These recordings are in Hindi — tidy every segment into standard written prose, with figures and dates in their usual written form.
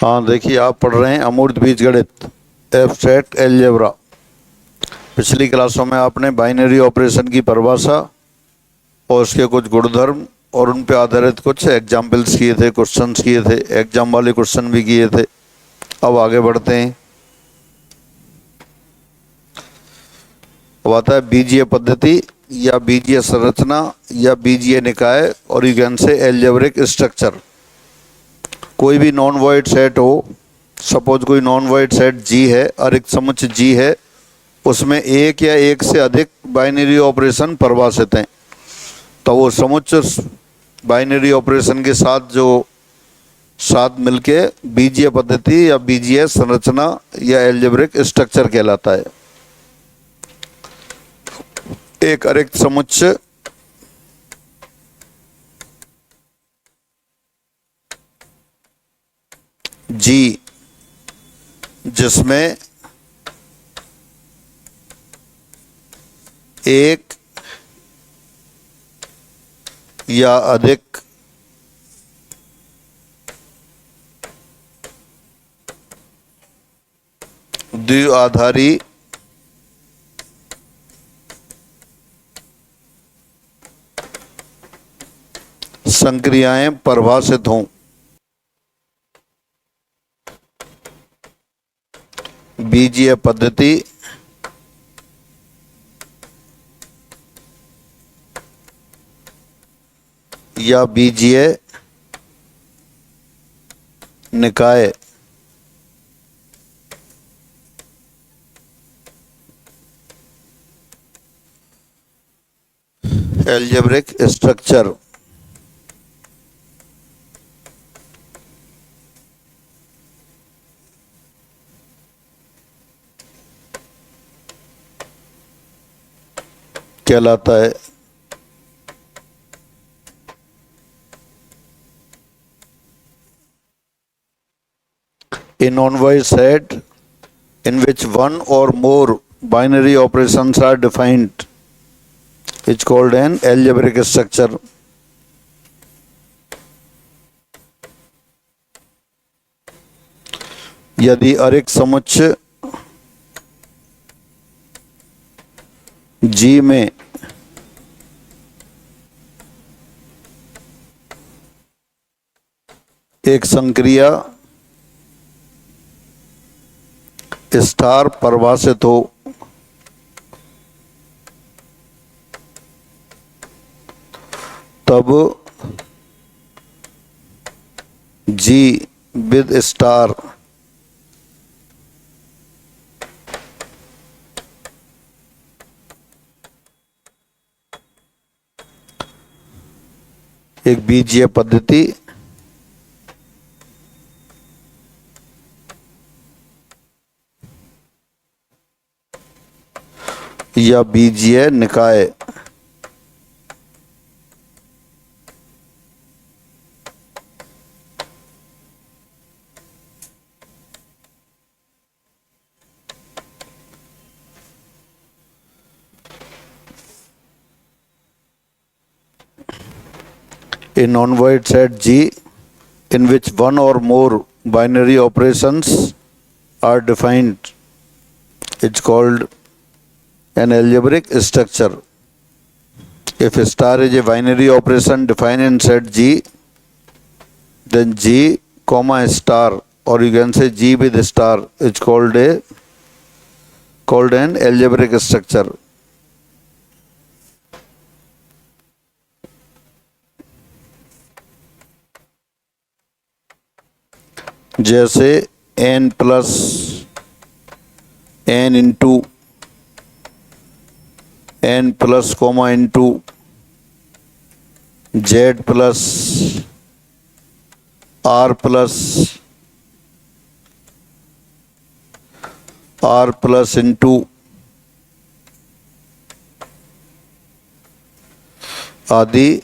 हाँ देखिए, आप पढ़ रहे हैं अमूर्त बीजगणित एब्स्ट्रैक्ट अलजेब्रा। पिछली क्लासों में आपने बाइनरी ऑपरेशन की परिभाषा और उसके कुछ गुणधर्म और उन पे आधारित कुछ एग्जाम्पल्स किए थे, क्वेश्चंस किए थे, एग्जाम वाले क्वेश्चन भी किए थे। अब आगे बढ़ते हैं। अब आता है बीजीय पद्धति या बीजीय संरचना या बीजीय निकाय और you can say algebraic structure. कोई भी नॉन वॉइड सेट हो, सपोज कोई नॉन वॉइड सेट जी है और एक समुच्चय जी है, उसमें एक या एक से अधिक बाइनरी ऑपरेशन परिभाषित हैं, तो वो समुच्चय बाइनरी ऑपरेशन के साथ मिलके बीजीय पद्धति या बीजीय संरचना या एल्जेब्रिक स्ट्रक्चर कहलाता है। एक अरिक्त समुच्चय जी जिसमें एक या अधिक द्विआधारी संक्रियाएं परिभाषित हों, बीजीय पद्धति या बीजीय निकाय एल्जेब्रिक स्ट्रक्चर कहलाता है। A non-void set in which one or more binary operations are defined is called an algebraic structure. यदि अरिक्त समुच्चय जी में एक संक्रिया स्टार परिभाषित हो, तब जी विद स्टार एक बीजीय पद्धति या बीजीय निकाय a non-void set G in which one or more binary operations are defined is called an algebraic structure. If star is a binary operation defined in set G, then G comma star, or you can say G with star, is called an algebraic structure. जैसे n plus n into n plus comma into z plus r plus into आदि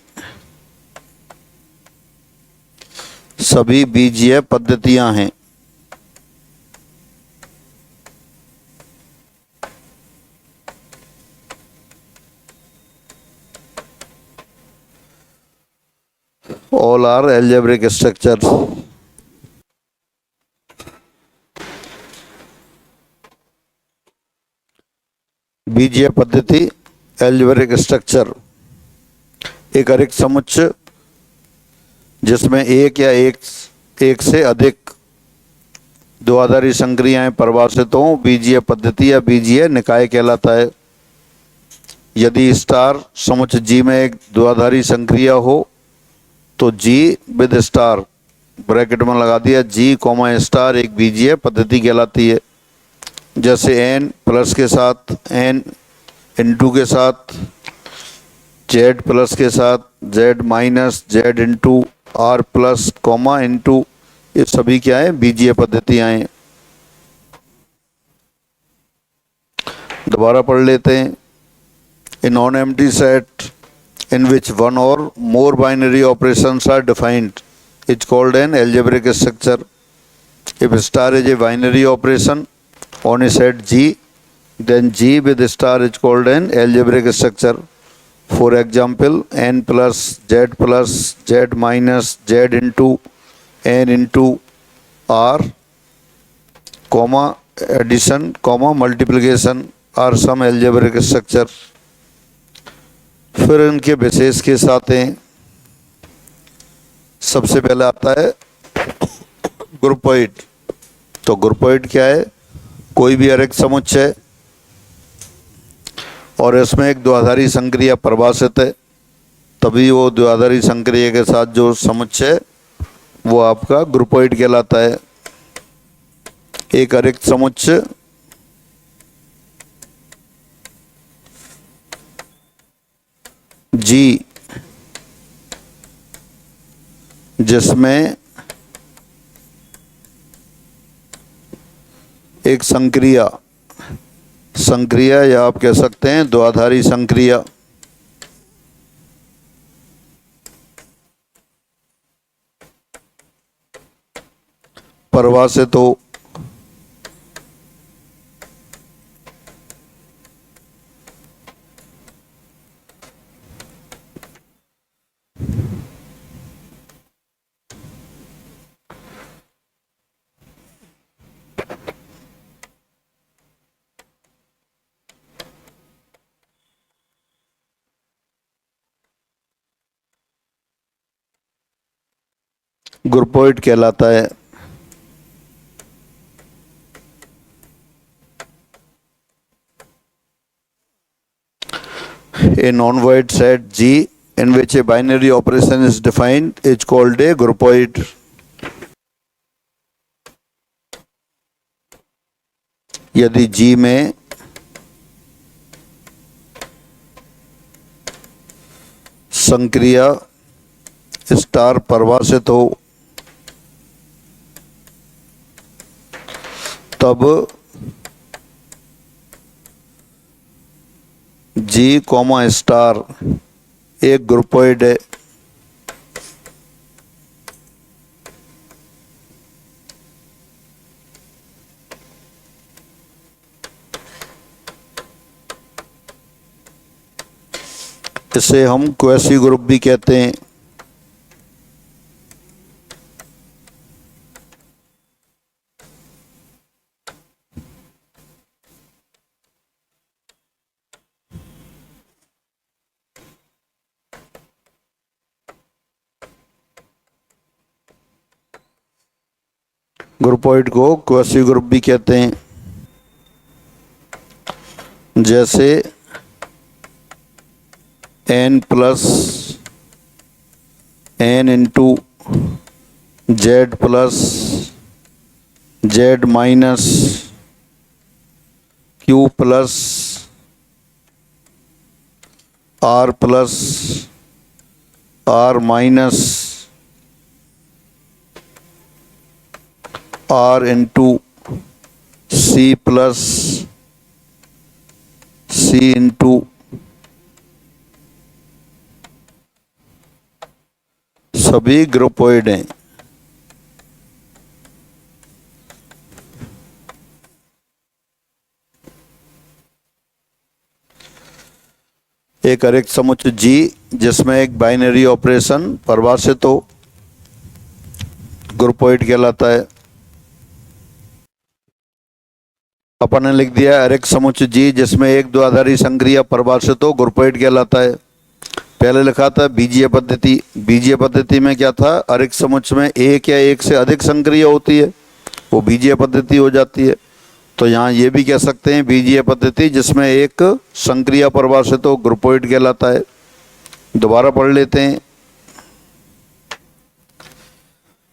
सभी बीजीय पद्धतियां हैं। All are algebraic structures. बीजीय पद्धति एल्जेब्रिक स्ट्रक्चर, एक अरिक्त समुच्चय जिसमें एक या एक से अधिक द्विआधारी संक्रियाएं परिभाषित हों, बीजीय पद्धति या बीजीय निकाय कहलाता है। यदि स्टार समुच्चय जी में एक द्विआधारी संक्रिया हो तो जी विद स्टार ब्रैकेट में लगा दिया जी कॉमा स्टार एक बीजीय पद्धति कहलाती है। जैसे n प्लस के साथ, n इंटू के साथ, z प्लस के साथ, z minus, z into R plus comma into, ये सभी क्या है, बीजीय पद्धतियां हैं। दोबारा पढ़ लेते हैं। ए non empty set in which one or more binary operations are defined is called an algebraic structure. If star is a binary operation on a set G, then G with star is called an algebraic structure. For example, n plus z minus z into n into r, comma addition, comma multiplication are some algebraic structure. फिर इनके विशेष के साथ हैं। सबसे पहले आता है ग्रुपोइड। तो ग्रुपोइड क्या है, कोई भी अरिक्त समुच्चय और इसमें एक द्विआधारी संक्रिया परिभाषित है, तभी वो द्विआधारी संक्रिया के साथ जो समुच्चय वो आपका ग्रुपोइड कहलाता है। एक अरिक्त समुच्चय जी जिसमें एक संक्रिया या आप कह सकते हैं द्विआधारी संक्रिया परिभाषित हो, ग्रुपोइड कहलाता है। A non-void set G in which a binary operation is defined is called a groupoid. यदि G में संक्रिया स्टार परिभाषित हो तब जी कॉमा स्टार एक ग्रुपोइड है। इसे हम क्वेसी ग्रुप भी कहते हैं। ग्रुपोइड को क्वेसी ग्रुप भी कहते हैं। जैसे n plus n into Z plus Z minus Q plus R plus R minus R into C plus C into सभी ग्रुपोइड हैं। एक अरिक्त समुच्चय जी जिसमें एक बाइनरी ऑपरेशन परिभाषित हो ग्रुपोइड कहलाता है। अपन ने लिख दिया अरेख समुच्चय जी जिसमें एक द्विआधारी संक्रिया परिभाषित हो, ग्रुपोइड कहलाता है। पहले लिखा था बीजीय पद्धति। बीजीय पद्धति में क्या था, अरेख समुच्चय में एक या एक से अधिक संक्रिया होती है, वो बीजीय पद्धति हो जाती है। तो यहाँ ये भी कह सकते हैं बीजीय पद्धति जिसमें एक संक्रिया परिभाषित हो, ग्रुपोइड कहलाता है। दोबारा पढ़ लेते हैं।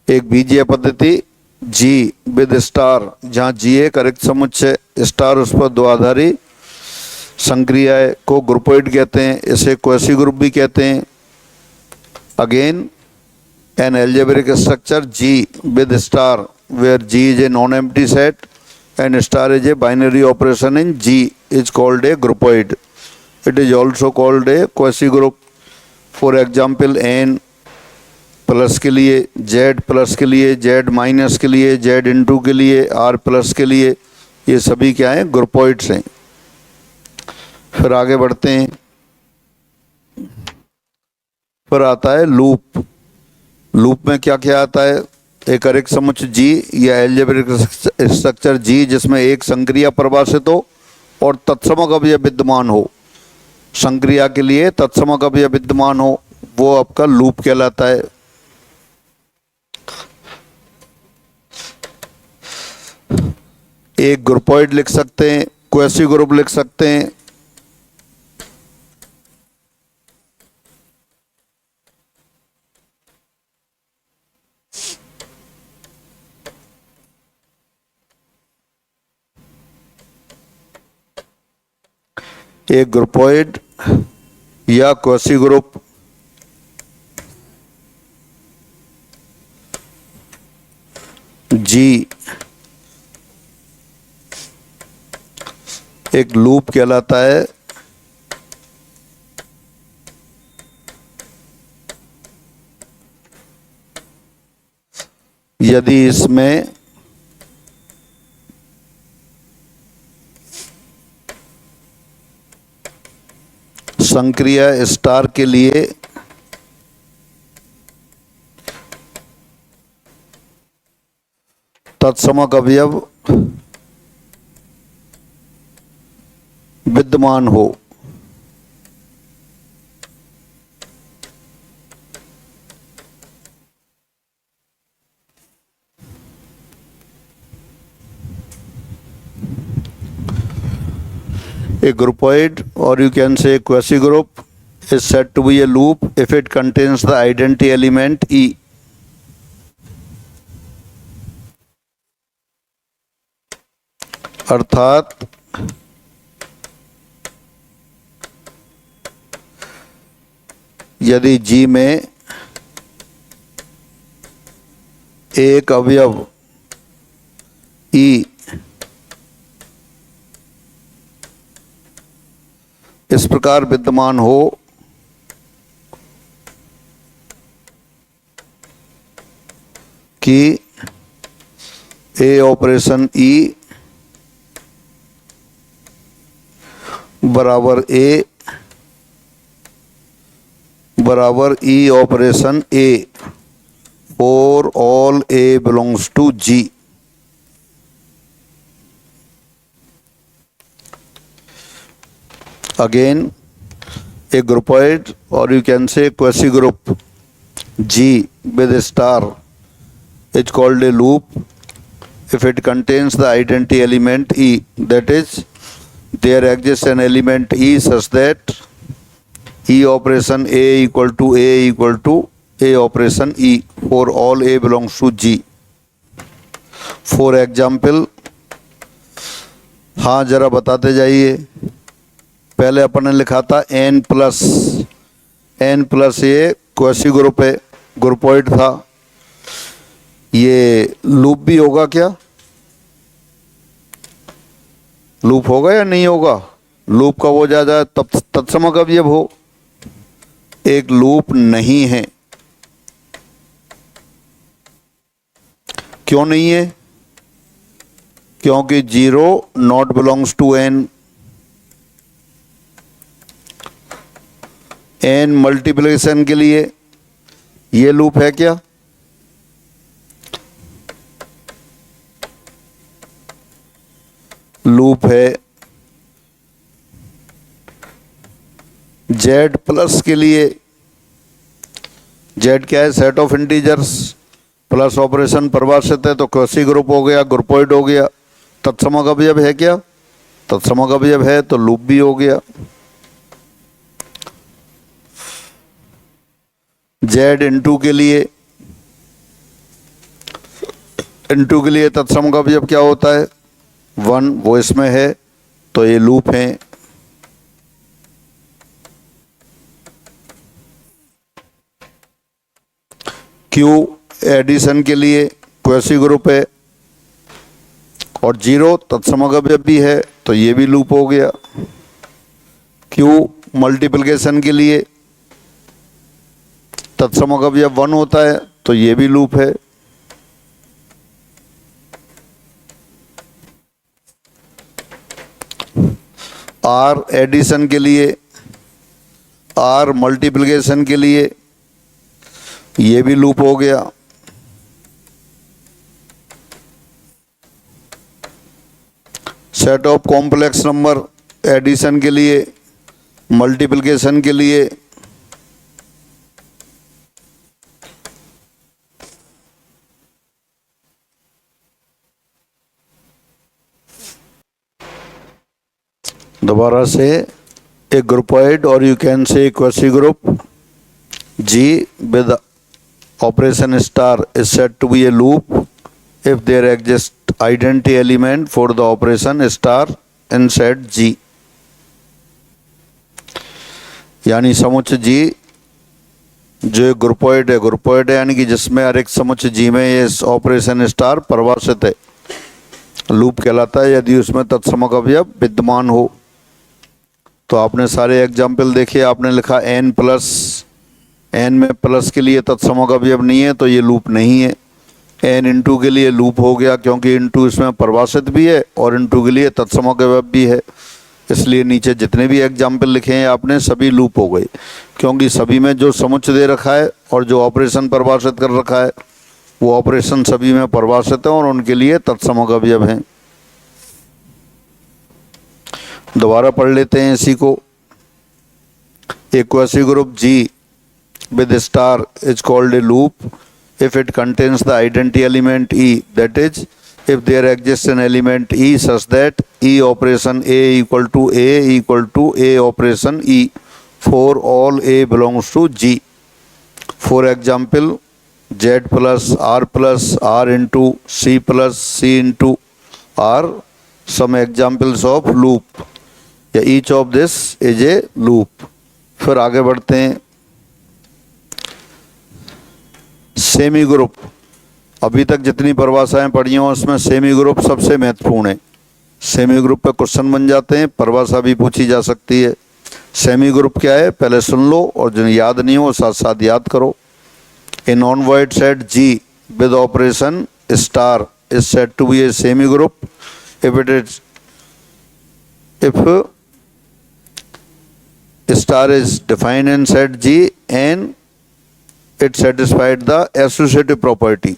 एक बीजीय पद्धति जी विद स्टार, जहाँ जी एक अरेख समुच्चय, स्टार उस पर द्विआधारी संक्रिया को ग्रुपोइड कहते हैं। इसे क्वेसी ग्रुप भी कहते हैं। Again an algebraic structure G with star where G is a non empty set and star is a binary operation in G is called a groupoid. It is also called a quasi group. For example, n plus के लिए, z प्लस के लिए, z माइनस के लिए, z इंटू के लिए, r प्लस के लिए, ये सभी क्या हैं, ग्रुपोइड्स हैं। फिर आगे बढ़ते हैं। फिर आता है लूप। लूप में क्या क्या आता है, एक अरेख समुच्चय जी या एल्जेब्रिक स्ट्रक्चर जी जिसमें एक संक्रिया परिभाषित हो और तत्समक अवयव विद्यमान हो। संक्रिया के लिए तत्समक अवयव विद्यमान हो, वो आपका लूप कहलाता है। एक ग्रुपोइड लिख सकते हैं, क्वेसी ग्रुप लिख सकते हैं। एक ग्रुपोइड या क्वेसी ग्रुप जी एक लूप कहलाता है। यदि इसमें संक्रिया स्टार के लिए तत्समक अवयव विद्यमान हो। A groupoid, or you can say quasi group, is said to be a loop if it contains the identity element E. अर्थात यदि G में एक अवयव E इस प्रकार विद्यमान हो कि ए ऑपरेशन ई बराबर ए बराबर e operation a for all a belongs to G. Again, a groupoid, or you can say quasi group G with a star is called a loop if it contains the identity element E. That is, there exists an element E such that E operation A equal to A equal to A operation E for all A belongs to G. For example, हाँ जरा बताते जाइए। पहले अपन ने लिखा था n प्लस ये क्वेसी ग्रुप है, ग्रुपोइड था। ये लूप भी होगा क्या, लूप होगा या नहीं होगा? लूप का वो ज्यादा तत्समक अवयव हो, एक लूप नहीं है। क्यों नहीं है? क्योंकि 0 not belongs to n। n multiplication के लिए ये लूप है क्या? लूप है। जेड प्लस के लिए, जेड क्या है, set of integers, plus operation परिभाषित है तो क्वेसी ग्रुप हो गया, ग्रुपोइड हो गया। तत्समक अवयव है क्या, तत्समक अवयव है तो लूप भी हो गया। जेड इनटू के लिए, इनटू के लिए तत्समक अवयव क्या होता है, 1, वो इसमें है तो ये लूप है। क्यू एडिशन के लिए क्वेसी ग्रुप है और 0 तत्समक अवयव भी है तो ये भी लूप हो गया। क्यू मल्टीप्लिकेशन के लिए तत्समक अवयव 1 होता है तो ये भी लूप है। आर एडिशन के लिए, आर मल्टीप्लिकेशन के लिए ये भी लूप हो गया। Set of complex number addition के लिए, मल्टीप्लिकेशन के लिए दोबारा से a groupoid or you can say quasi group G with operation star is said to be a loop if there exists identity element for the operation star in set G। यानी समुच्चय G जो ग्रुपोइड है, ग्रुपोइड है यानी कि जिसमें हर एक समुच्चय G में ये ऑपरेशन स्टार परिभाषित है, लूप कहलाता है यदि उसमें तत्समक अवयव विद्यमान हो। तो आपने सारे एग्जाम्पल देखे, आपने लिखा n प्लस, n में प्लस के लिए तत्समक अवयव नहीं है तो ये लूप नहीं है। n इंटू के लिए लूप हो गया क्योंकि इंटू इसमें परिभाषित भी है और इंटू के लिए तत्समक अवयव भी है, इसलिए नीचे जितने भी एग्जाम्पल लिखे हैं आपने सभी लूप हो गए, क्योंकि सभी में जो समुच्चय दे रखा है और जो ऑपरेशन परिभाषित कर रखा है वो ऑपरेशन सभी में परिभाषित है और उनके लिए तत्समक अवयव हैं। दोबारा पढ़ लेते हैं इसी को। A quasi group G with a star is called a loop if it contains the identity element E, that is if there exists an element E such that E operation A equal to A operation E for all A belongs to G। For example, Z plus R into C plus C into R, some examples of loop। Each of this is a loop. फिर आगे बढ़ते हैं। सेमी ग्रुप, अभी तक जितनी परिभाषाएं पढ़ी हैं उसमें सेमी ग्रुप सबसे महत्वपूर्ण है। सेमी ग्रुप पे क्वेश्चन बन जाते हैं, परिभाषा भी पूछी जा सकती है। सेमी ग्रुप क्या है पहले सुन लो और जो याद नहीं हो साथ साथ याद करो। A non void set G with operation star is said to be a semi group if star is defined in set G and it satisfied the associative property।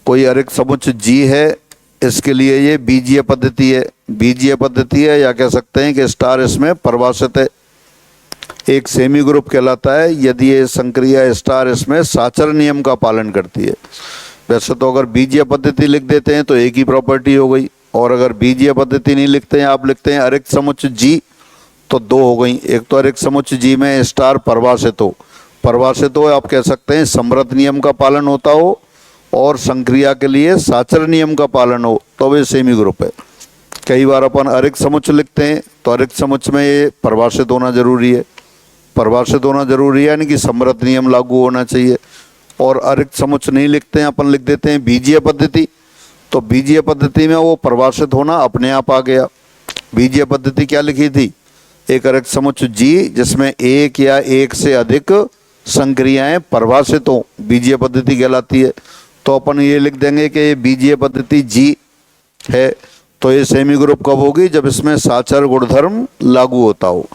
कोई अरिक्त समुच्चय G है, इसके लिए ये बीजीय पद्धति है, बीजीय पद्धति है या कह सकते हैं कि स्टार इसमें परिभाषित है। एक सेमी ग्रुप कहलाता है यदि ये संक्रिया स्टार इसमें साचर नियम का पालन करती है। वैसे तो अगर बीजीय पद्धति लिख देते हैं तो एक ही प्रॉपर्टी हो गई, और अगर बीजीय पद्धति नहीं लिखते हैं, आप लिखते हैं अरिक्त समुच्चय G तो 2 हो गई। एक तो अरिक्त समुच्चय G में स्टार परिभाषित हो, परिभाषित हो आप कह सकते हैं समृत नियम का पालन होता हो और संक्रिया के लिए साचर नियम का पालन हो तो वे सेमी ग्रुप है। कई बार अपन अरिक्त समुच्चय लिखते हैं तो अरिक्त समुच्चय में ये परिभाषित होना जरूरी है, परिभाषित होना जरूरी है यानी कि समृत नियम लागू होना चाहिए। और अरिक्त समुच्चय नहीं लिखते हैं, अपन लिख देते हैं बीजीय पद्धति, तो बीजीय पद्धति में वो परिभाषित होना अपने आप आ गया। बीजीय पद्धति क्या लिखी थी, एक अरिक्त समुच्चय G जिसमें एक या एक से अधिक संक्रियाएं परिभाषित हो, बीजीय पद्धति कहलाती है। तो अपन ये लिख देंगे कि ये बीजीय पद्धति G है, तो ये सेमी ग्रुप कब होगी, जब इसमें साचर गुणधर्म लागू होता हो,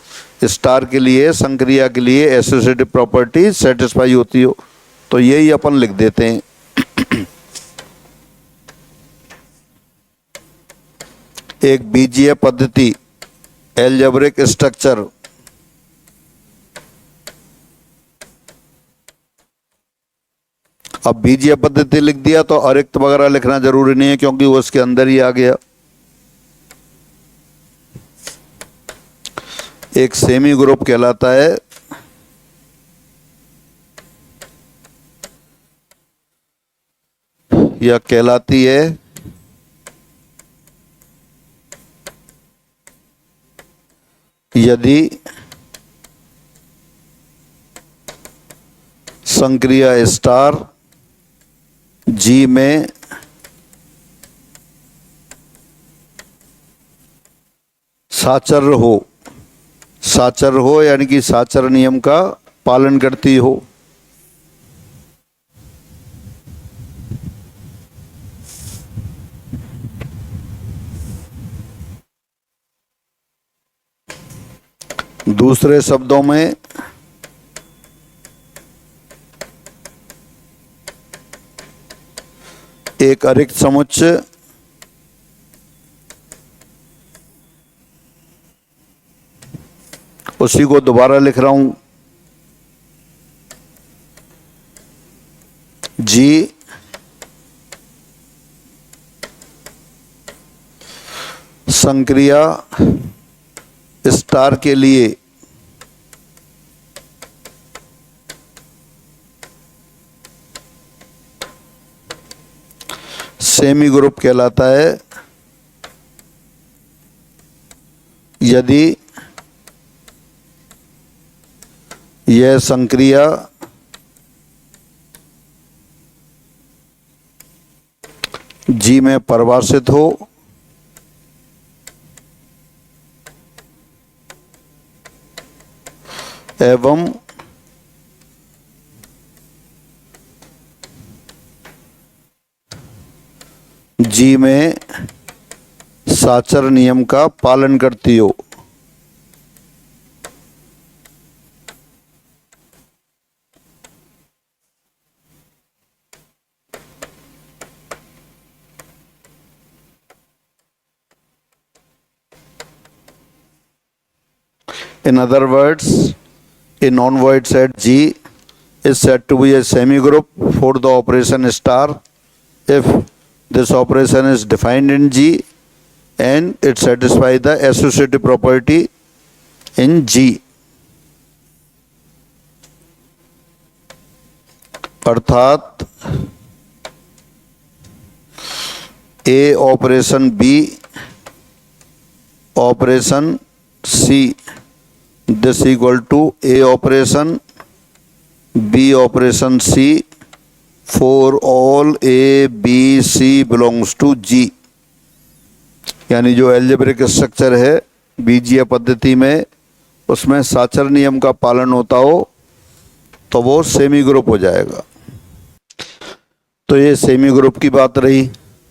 स्टार के लिए संक्रिया के लिए एसोसिएटिव प्रॉपर्टी सेटिस्फाई होती हो, तो यही अपन लिख देते हैं। एक बीजीय पद्धति एल्जेब्रिक स्ट्रक्चर अब बीजीय पद्धति लिख दिया तो अरिक्त वगैरह लिखना जरूरी नहीं है क्योंकि वो उसके अंदर ही आ गया। एक सेमी ग्रुप कहलाता है या कहलाती है यदि संक्रिया स्टार जी में साचर्य हो यानी कि साचर्य नियम का पालन करती हो। दूसरे शब्दों में एक अरिक्त समुच्चय उसी को दोबारा लिख रहा हूं, जी संक्रिया स्टार के लिए सेमी ग्रुप कहलाता है यदि यह संक्रिया जी में परिभाषित हो एवं जी में साचर्य नियम का पालन करती हो। In other words, a non-void set G is said to be a semi-group for the operation star if this operation is defined in G and it satisfies the associative property in G. अर्थात A operation B operation C this equal to A operation B operation C for all A B C belongs to G। यानी जो एल्जेब्रिक स्ट्रक्चर है बीजीय पद्धति में उसमें साचर्य नियम का पालन होता हो तो वो सेमी ग्रुप हो जाएगा। तो ये सेमी ग्रुप की बात रही,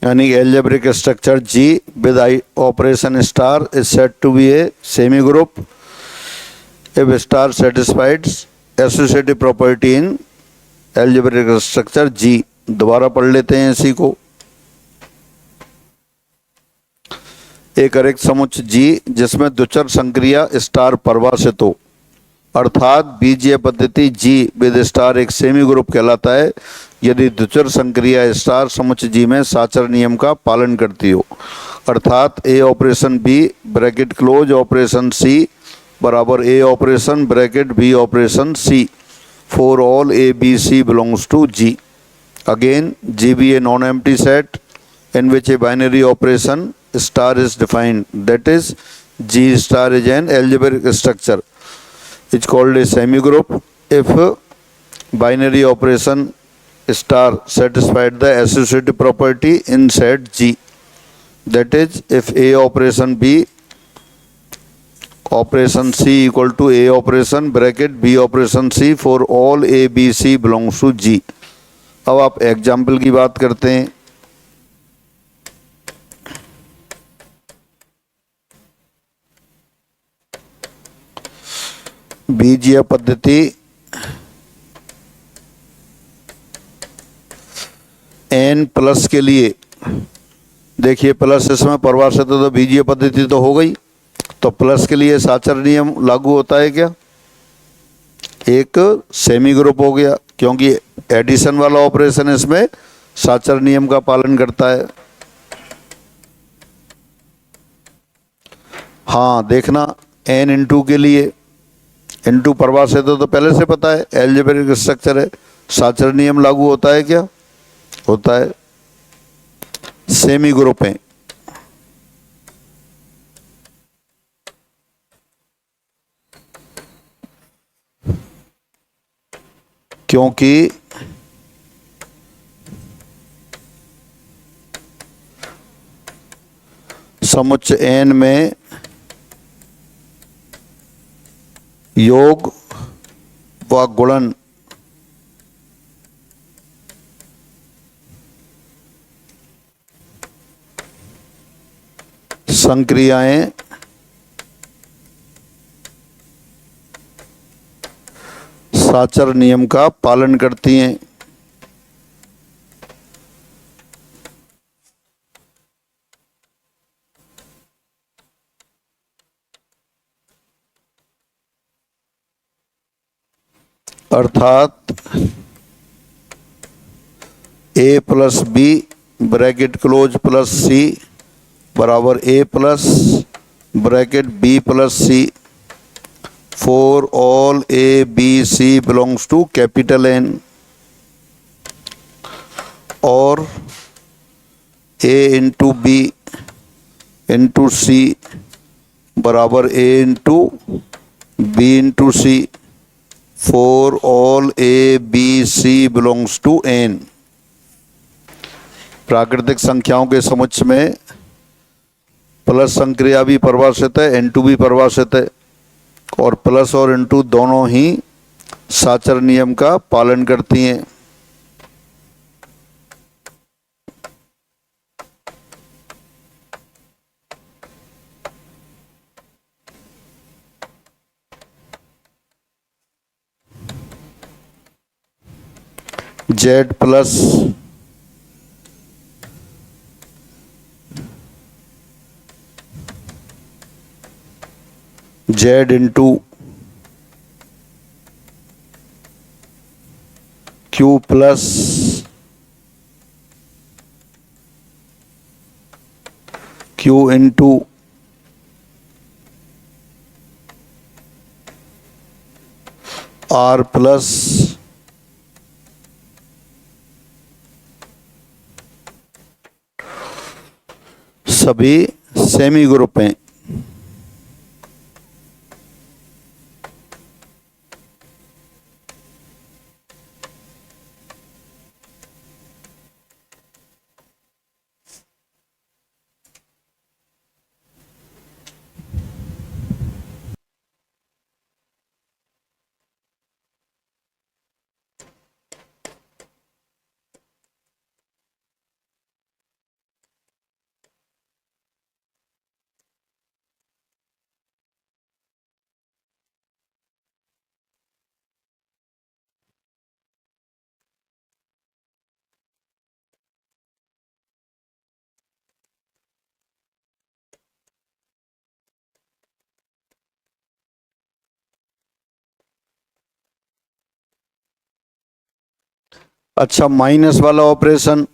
यानी algebraic structure G with operation star is said to be a semi group if star satisfies associative property in algebraic structure G। दोबारा पढ़ लेते हैं इसी को। एक अरिक्त समुच्चय G जिसमें द्विचर संक्रिया स्टार परिभाषित हो अर्थात बीजीय पद्धति G विद स्टार एक सेमी ग्रुप कहलाता है यदि द्विचर संक्रिया स्टार समुच्चय G में साचर्य नियम का पालन करती हो अर्थात A operation B bracket close operation C बराबर A operation bracket B operation C for all A B C belongs to G। Again G be a non-empty set in which a binary operation star is defined, that is G star is an algebraic structure, it's called a semi group if binary operation star satisfied the associative property in set G, that is if A operation B operation C equal to A operation bracket B operation C for all A B C belongs to G। अब आप एग्जाम्पल की बात करते हैं। बीजीय पद्धति n प्लस के लिए देखिए प्लस इसमें परिभाषित है तो बीजीय पद्धति तो हो गई, तो प्लस के लिए साचर नियम लागू होता है क्या? एक सेमी ग्रुप हो गया, क्योंकि एडिशन वाला ऑपरेशन इसमें साचर नियम का पालन करता है। हाँ देखना, n इंटू के लिए इंटू परिभाषित है तो पहले से पता है एल्जेब्रिक स्ट्रक्चर है, साचर नियम लागू होता है क्या? होता है। सेमी ग्रुप है, क्योंकि समुच्चय n में योग व गुणन संक्रियाएं साचर नियम का पालन करती हैं। अर्थात a plus b bracket close plus c बराबर a plus bracket b plus c for all a b c belongs to capital N, और a into b into c बराबर a into b into c for all a b c belongs to N। प्राकृतिक संख्याओं के समुच्चय में प्लस संक्रिया भी परिभाषित है, N2 भी परिभाषित है, और प्लस और N2 दोनों ही साचर नियम का पालन करती हैं। Z plus Z into Q plus Q into R plus सभी सेमी ग्रुप हैं। अच्छा, माइनस वाला ऑपरेशन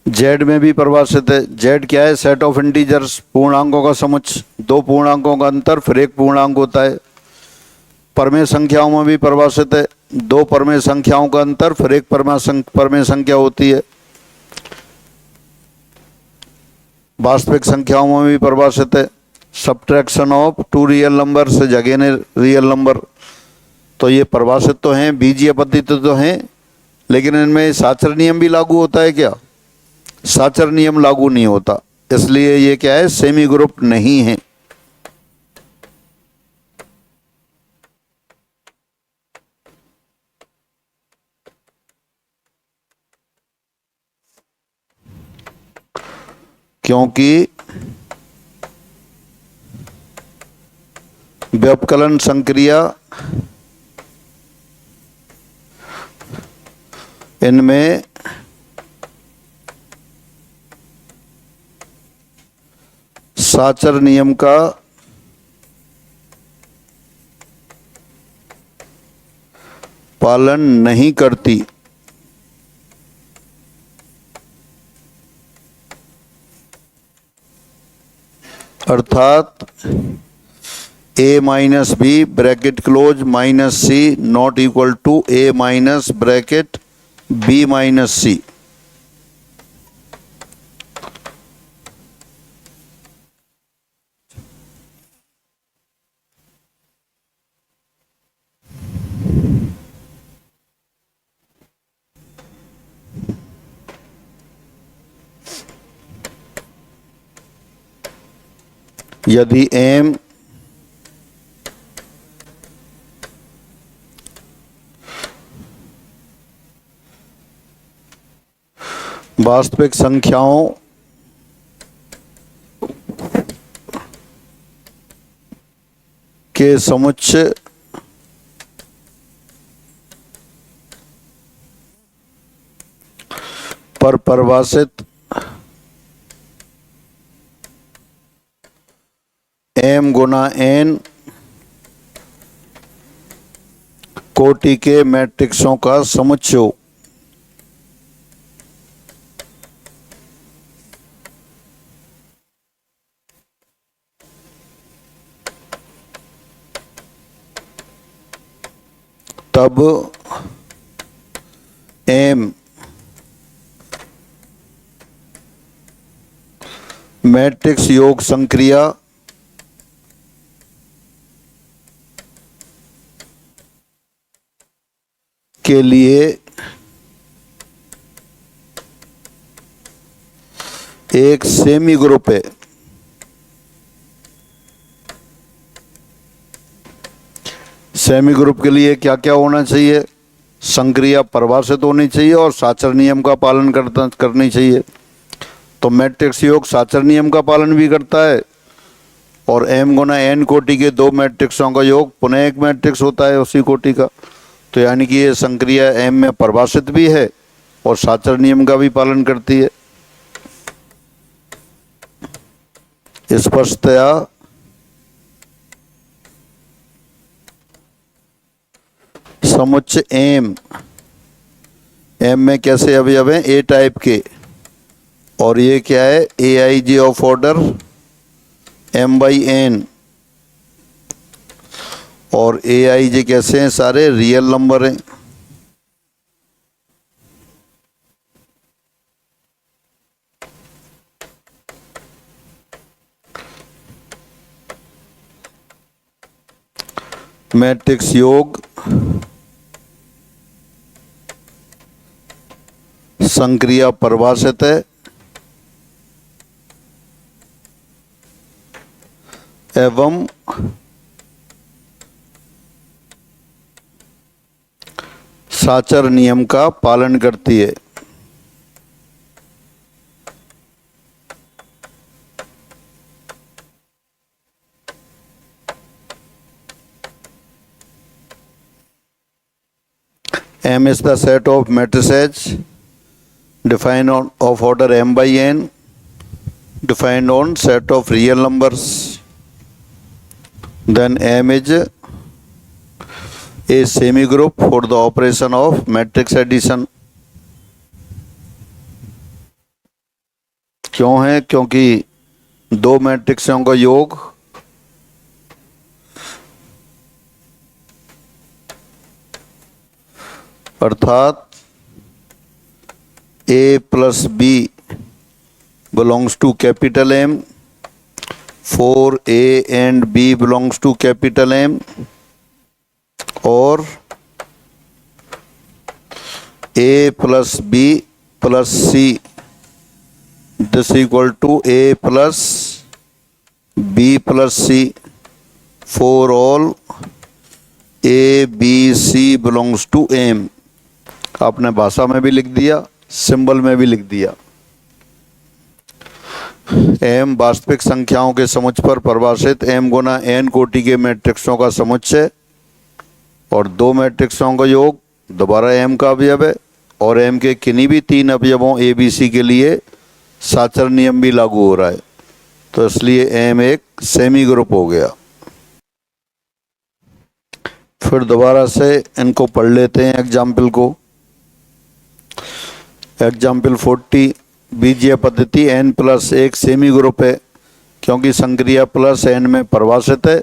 जेड में भी परिभाषित है। जेड क्या है? सेट ऑफ इंटीजर्स, पूर्णांकों का समुच्चय, दो पूर्णांकों का अंतर फिर एक पूर्णांक होता है। परमेय संख्याओं में भी परिभाषित है, दो परमेय संख्याओं का अंतर फिर एक परमेय संख्या होती है। वास्तविक संख्याओं में भी परिभाषित है, subtraction of two real number से अगेन रियल नंबर। तो ये परिभाषित तो हैं, बीजीय पद्धति तो हैं, लेकिन इनमें साचर नियम भी लागू होता है क्या? साचर नियम लागू नहीं होता, इसलिए ये क्या है? सेमी ग्रुप नहीं है। क्योंकि व्यवकलन संक्रिया इनमें साचर नियम का पालन नहीं करती, अर्थात a minus b bracket close minus c not equal to a minus bracket b minus c. यदि m वास्तविक संख्याओं के समुच्चय पर परिभाषित m गुना n कोटि के मैट्रिक्सों का समुच्चय हो, तब m मैट्रिक्स योग संक्रिया के लिए एक सेमी ग्रुप है। सेमी ग्रुप के लिए क्या क्या होना चाहिए? संक्रिया परिभाषित होनी चाहिए और साचर नियम का पालन करनी चाहिए। तो मैट्रिक्स योग साचर नियम का पालन भी करता है और m गुना n कोटि के दो मैट्रिक्सों का योग पुनः एक मैट्रिक्स होता है उसी कोटि का। तो यानी कि ये संक्रिया m में परिभाषित भी है और साचर नियम का भी पालन करती है। स्पष्टतया समुच्चय m में कैसे अवयव हैं? ए टाइप के, और ये क्या है? A i j of order m by n, और ए आई जे कैसे हैं? सारे रियल नंबर हैं। मैट्रिक्स योग संक्रिया परिभाषित है एवं साचर नियम का पालन करती है। M is the set of matrices defined on of order m by n defined on set of real numbers. Then M is a semi group for the operation of matrix addition. क्यों है? क्योंकि दो मैट्रिक्सों का योग अर्थात a plus b belongs to capital M, 4a and b belongs to capital M, और a plus b plus c this equal to a plus b plus c for all a b c belongs to M। आपने भाषा में भी लिख दिया, सिंबल में भी लिख दिया। m वास्तविक संख्याओं के समुच्चय पर परिभाषित m गुना n कोटि के मैट्रिक्सों का समुच्चय और दो मैट्रिक्सों का योग दोबारा m का अवयव है और m के किन्हीं भी तीन अवयवों ए बी सी के लिए साचर नियम भी लागू हो रहा है, तो इसलिए m एक सेमी ग्रुप हो गया। फिर दोबारा से इनको पढ़ लेते हैं एग्जाम्पल को। एग्जाम्पल 40, बीजीय पद्धति n प्लस एक सेमी ग्रुप है क्योंकि संक्रिया प्लस n में परिभाषित है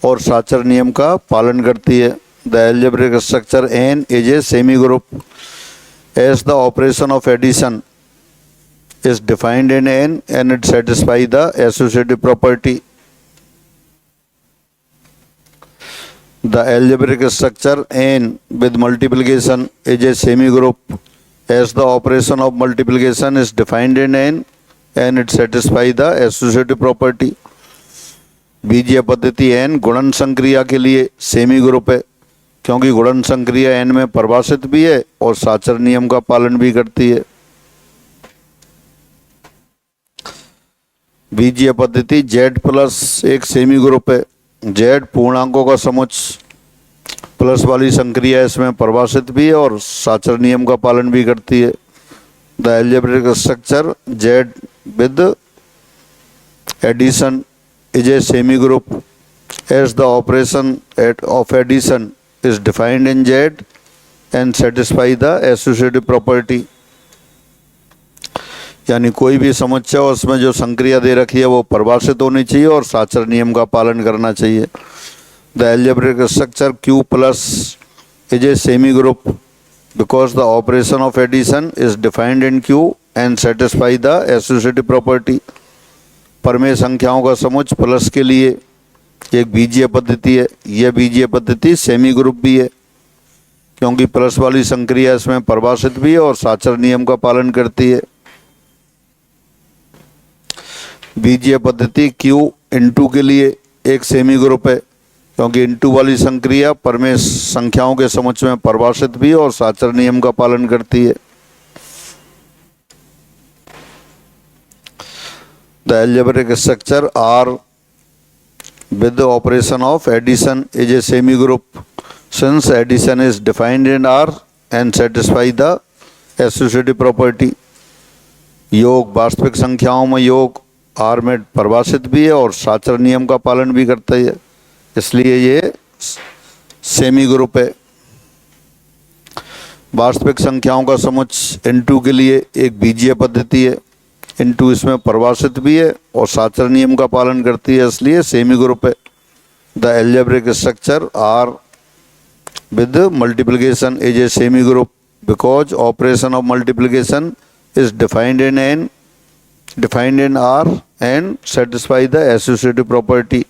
और साचर नियम का पालन करती है। The algebraic structure n is a semi group as the operation of addition is defined in n and it satisfies the associative property. The algebraic structure n with multiplication is a semi-group as the operation of multiplication is defined in n and it satisfies the associative property. बीजीय पद्धति n गुणन संक्रिया के लिए सेमी ग्रुप है क्योंकि गुणन संक्रिया n में परिभाषित भी है और साचर नियम का पालन भी करती है। बीजीय पद्धति z प्लस एक सेमी ग्रुप है। z पूर्णांकों का समुच्चय प्लस वाली संक्रिया इसमें परिभाषित भी है और साचर नियम का पालन भी करती है। The algebraic structure z with addition is a semi group as the operation of addition is defined in z and satisfy the associative property. यानी कोई भी समुच्चय उसमें जो संक्रिया दे रखी है वो परिभाषित होनी चाहिए और साचर नियम का पालन करना चाहिए। The algebraic structure Q plus is a semi group because the operation of addition is defined in Q and satisfy the associative property. परमेय संख्याओं का समुच्चय प्लस के लिए एक बीजीय पद्धति है। यह बीजीय पद्धति सेमी ग्रुप भी है क्योंकि प्लस वाली संक्रिया इसमें परिभाषित भी है और साचर नियम का पालन करती है। बीजीय पद्धति Q इंटू के लिए एक सेमी ग्रुप है क्योंकि इंटू वाली संक्रिया परमेय संख्याओं के समुच्चय में परिभाषित भी है और साचर नियम का पालन करती है। The algebraic structure R with the operation of addition is a semi group since addition is defined in R and satisfy the associative property। योग वास्तविक संख्याओं में योग R में परिभाषित भी है और साचर नियम का पालन भी करता है, इसलिए ये सेमी ग्रुप है। वास्तविक संख्याओं का समुच्चय इनटू के लिए एक बीजीय पद्धति है। इनटू इसमें परिभाषित भी है और साचर नियम का पालन करती है, इसलिए सेमी ग्रुप है। The algebraic structure R with multiplication is a semi group because operation of multiplication is defined in R and satisfy the associative property।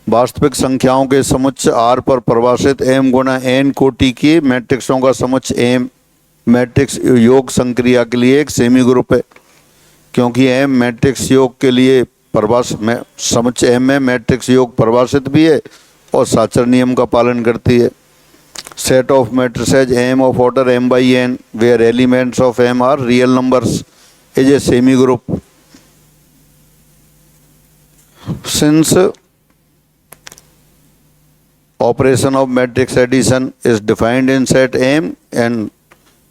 वास्तविक संख्याओं के समुच्चय R पर परिभाषित m गुणा n कोटि की मैट्रिक्सों का समुच्चय m मैट्रिक्स योग संक्रिया के लिए एक सेमी ग्रुप है क्योंकि m मैट्रिक्स योग के लिए परिभाषित समुच्चय m में मैट्रिक्स योग परिभाषित भी है और साचर नियम का पालन करती है। Set of matrices m of order m by n where elements of m are real numbers is a semi group since operation of matrix addition is defined in set m and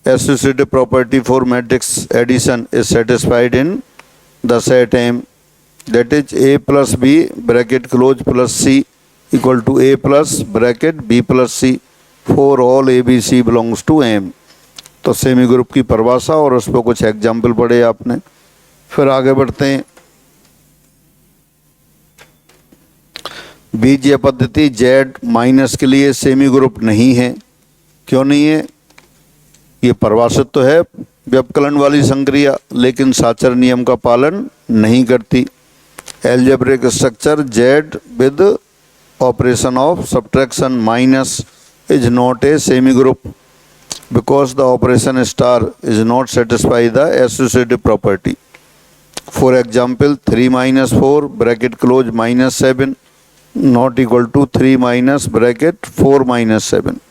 associative property for matrix addition is satisfied in the set m, that is a plus b bracket close plus c equal to a plus bracket b plus c for all ABC belongs to M। तो सेमी ग्रुप की परिभाषा और उस पर कुछ एग्जाम्पल पढ़े आपने। फिर आगे बढ़ते हैं। बीजीय पद्धति Z माइनस के लिए सेमी ग्रुप नहीं है। क्यों नहीं है? ये परिभाषित तो है व्यवकलन वाली संक्रिया लेकिन साचर नियम का पालन नहीं करती। Algebraic structure Z with operation of subtraction minus is not a semi group because the operation star is not satisfy the associative property। For example 3 minus 4 bracket close minus 7 not equal to 3 minus bracket 4 minus 7।